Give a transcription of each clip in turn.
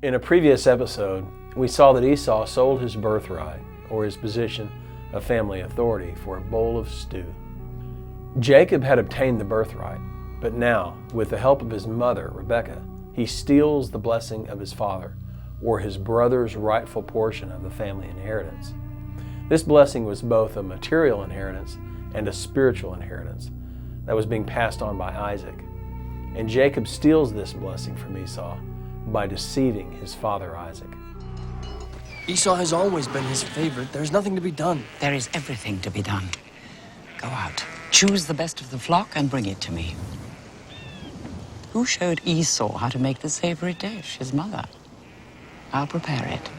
In a previous episode, we saw that Esau sold his birthright, or his position of family authority, for a bowl of stew. Jacob had obtained the birthright, but now, with the help of his mother, Rebekah, he steals the blessing of his father, or his brother's rightful portion of the family inheritance. This blessing was both a material inheritance and a spiritual inheritance that was being passed on by Isaac. And Jacob steals this blessing from Esau by deceiving his father Isaac. Esau has always been his favorite. There's nothing to be done. There is everything to be done. Go out, choose the best of the flock and bring it to me. Who showed Esau how to make the savory dish? His mother. I'll prepare it.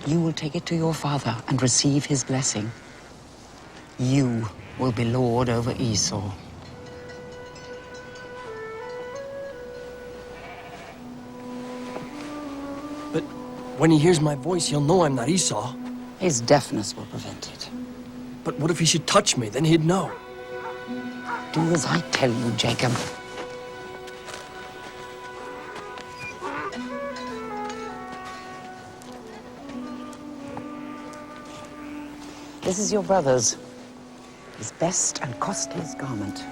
You will take it to your father and receive his blessing. You will be lord over Esau. But when he hears my voice, he'll know I'm not Esau. His deafness will prevent it. But what if he should touch me? Then he'd know. Do as I tell you, Jacob. This is your brother's. His best and costliest garment.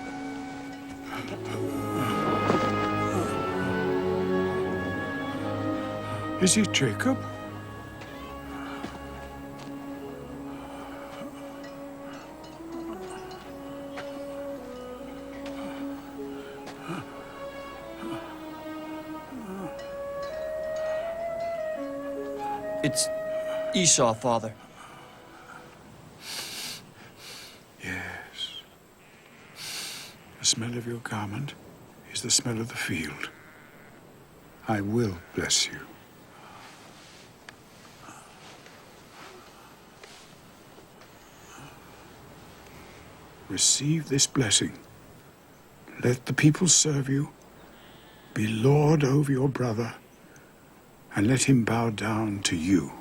Is he Jacob? It's Esau, Father. Yes. The smell of your garment is the smell of the field. I will bless you. Receive this blessing. Let the people serve you. Be lord over your brother, and let him bow down to you.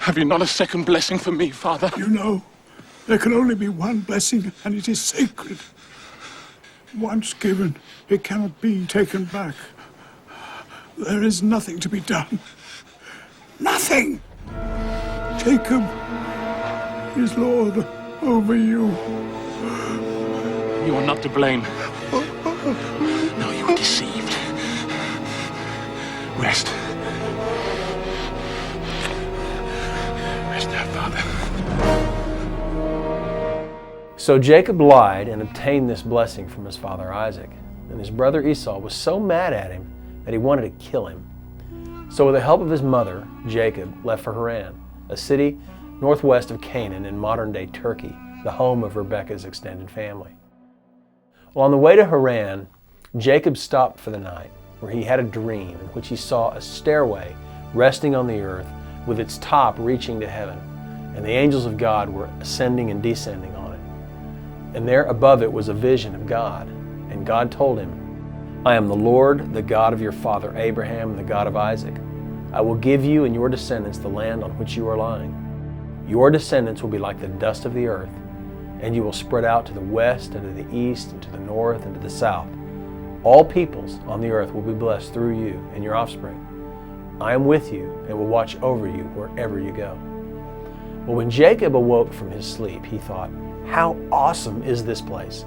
Have you not a second blessing for me, Father? You know, there can only be one blessing, and it is sacred. Once given, it cannot be taken back. There is nothing to be done. Nothing! Jacob is Lord over you. You are not to blame. No, you were deceived. Rest. Rest now, Father. So Jacob lied and obtained this blessing from his father Isaac. And his brother Esau was so mad at him that he wanted to kill him. So with the help of his mother, Jacob left for Haran, a city northwest of Canaan in modern-day Turkey, the home of Rebekah's extended family. Well, on the way to Haran, Jacob stopped for the night, where he had a dream in which he saw a stairway resting on the earth with its top reaching to heaven, and the angels of God were ascending and descending on it. And there above it was a vision of God, and God told him, "I am the Lord, the God of your father Abraham, and the God of Isaac. I will give you and your descendants the land on which you are lying. Your descendants will be like the dust of the earth, and you will spread out to the west and to the east and to the north and to the south. All peoples on the earth will be blessed through you and your offspring. I am with you and will watch over you wherever you go." Well, when Jacob awoke from his sleep, he thought, "How awesome is this place?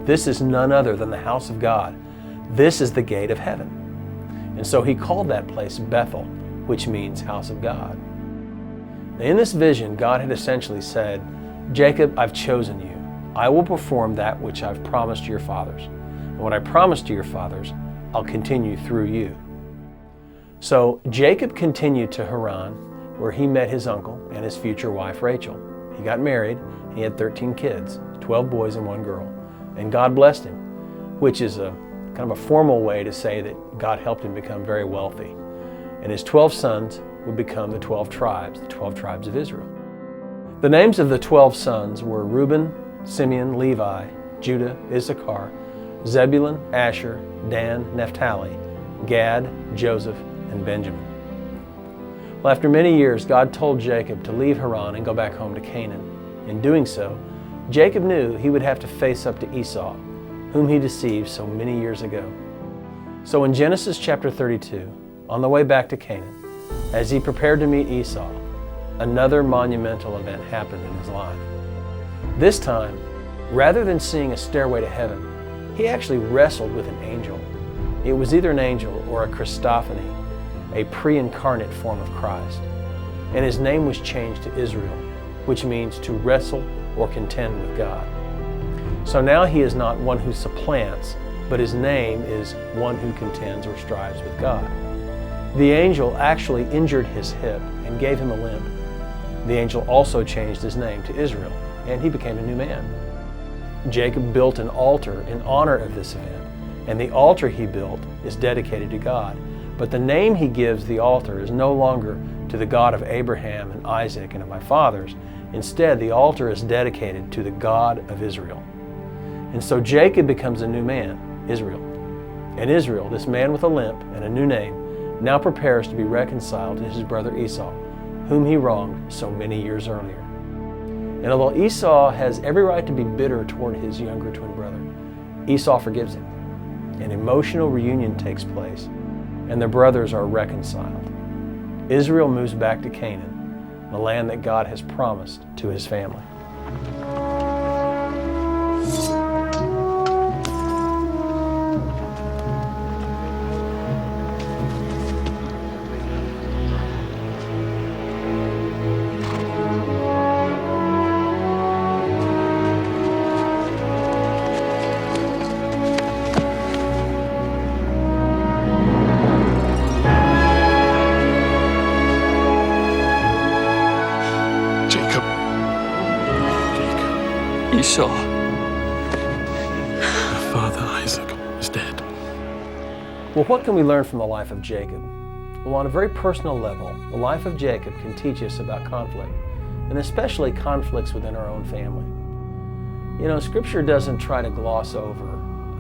This is none other than the house of God. This is the gate of heaven." And so he called that place Bethel, which means house of God. Now, in this vision, God had essentially said, "Jacob, I've chosen you. I will perform that which I've promised to your fathers. And what I promised to your fathers, I'll continue through you." So Jacob continued to Haran, where he met his uncle and his future wife Rachel. He got married, and he had 13 kids, 12 boys and 1 girl. And God blessed him, which is a kind of a formal way to say that God helped him become very wealthy. And his 12 sons would become the 12 tribes of Israel. The names of the 12 sons were Reuben, Simeon, Levi, Judah, Issachar, Zebulun, Asher, Dan, Naphtali, Gad, Joseph, and Benjamin. Well, after many years, God told Jacob to leave Haran and go back home to Canaan. In doing so, Jacob knew he would have to face up to Esau, whom he deceived so many years ago. So in Genesis chapter 32, on the way back to Canaan, as he prepared to meet Esau, another monumental event happened in his life. This time, rather than seeing a stairway to heaven, he actually wrestled with an angel. It was either an angel or a Christophany, a pre-incarnate form of Christ. And his name was changed to Israel, which means to wrestle or contend with God. So now he is not one who supplants, but his name is one who contends or strives with God. The angel actually injured his hip and gave him a limp. The angel also changed his name to Israel, and he became a new man. Jacob built an altar in honor of this event, and the altar he built is dedicated to God. But the name he gives the altar is no longer to the God of Abraham and Isaac and of my fathers. Instead, the altar is dedicated to the God of Israel. And so Jacob becomes a new man, Israel. And Israel, this man with a limp and a new name, now prepares to be reconciled to his brother Esau, whom he wronged so many years earlier. And although Esau has every right to be bitter toward his younger twin brother, Esau forgives him. An emotional reunion takes place, and the brothers are reconciled. Israel moves back to Canaan, the land that God has promised to his family. Esau. My father Isaac is dead. Well, what can we learn from the life of Jacob? Well, on a very personal level, the life of Jacob can teach us about conflict, and especially conflicts within our own family. You know, Scripture doesn't try to gloss over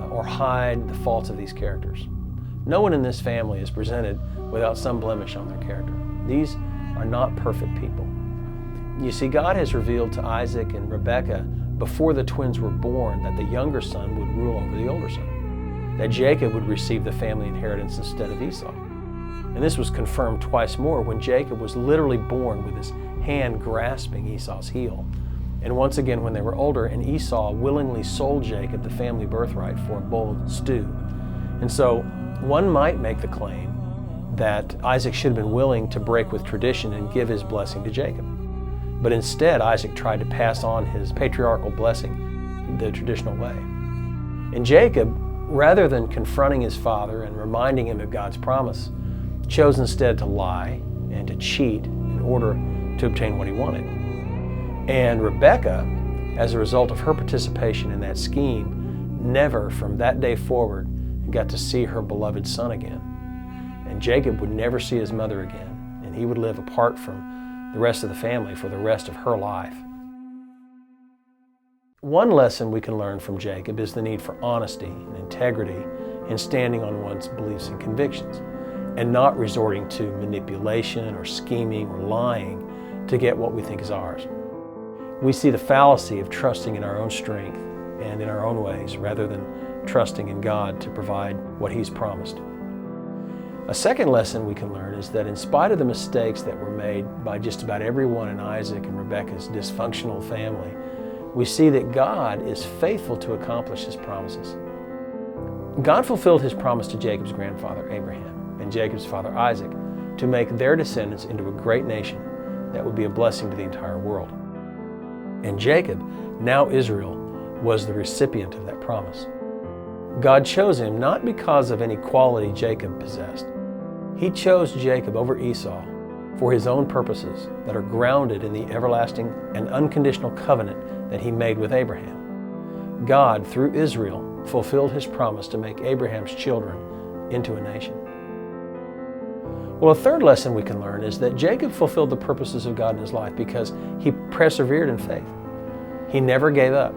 or hide the faults of these characters. No one in this family is presented without some blemish on their character. These are not perfect people. You see, God has revealed to Isaac and Rebekah before the twins were born that the younger son would rule over the older son, that Jacob would receive the family inheritance instead of Esau. And this was confirmed twice more when Jacob was literally born with his hand grasping Esau's heel. And once again when they were older, and Esau willingly sold Jacob the family birthright for a bowl of stew. And so one might make the claim that Isaac should have been willing to break with tradition and give his blessing to Jacob. But instead, Isaac tried to pass on his patriarchal blessing the traditional way. And Jacob, rather than confronting his father and reminding him of God's promise, chose instead to lie and to cheat in order to obtain what he wanted. And Rebekah, as a result of her participation in that scheme, never from that day forward got to see her beloved son again. And Jacob would never see his mother again, and he would live apart from the rest of the family for the rest of her life. One lesson we can learn from Jacob is the need for honesty and integrity in standing on one's beliefs and convictions, and not resorting to manipulation or scheming or lying to get what we think is ours. We see the fallacy of trusting in our own strength and in our own ways rather than trusting in God to provide what He's promised. A second lesson we can learn is that in spite of the mistakes that were made by just about everyone in Isaac and Rebekah's dysfunctional family, we see that God is faithful to accomplish His promises. God fulfilled His promise to Jacob's grandfather Abraham and Jacob's father Isaac to make their descendants into a great nation that would be a blessing to the entire world. And Jacob, now Israel, was the recipient of that promise. God chose him not because of any quality Jacob possessed. He chose Jacob over Esau for His own purposes that are grounded in the everlasting and unconditional covenant that He made with Abraham. God, through Israel, fulfilled His promise to make Abraham's children into a nation. Well, a third lesson we can learn is that Jacob fulfilled the purposes of God in his life because he persevered in faith. He never gave up.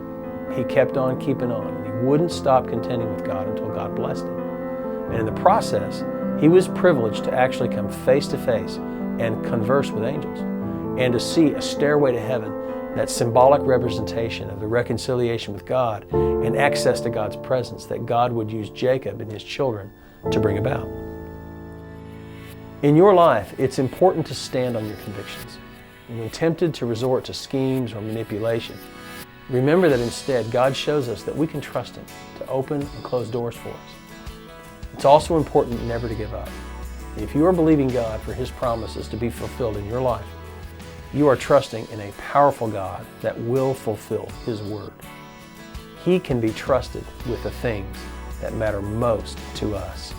He kept on keeping on. And he wouldn't stop contending with God until God blessed him. And in the process, he was privileged to actually come face to face and converse with angels and to see a stairway to heaven, that symbolic representation of the reconciliation with God and access to God's presence that God would use Jacob and his children to bring about. In your life, it's important to stand on your convictions. And when tempted to resort to schemes or manipulation, remember that instead God shows us that we can trust Him to open and close doors for us. It's also important never to give up. If you are believing God for His promises to be fulfilled in your life, you are trusting in a powerful God that will fulfill His word. He can be trusted with the things that matter most to us.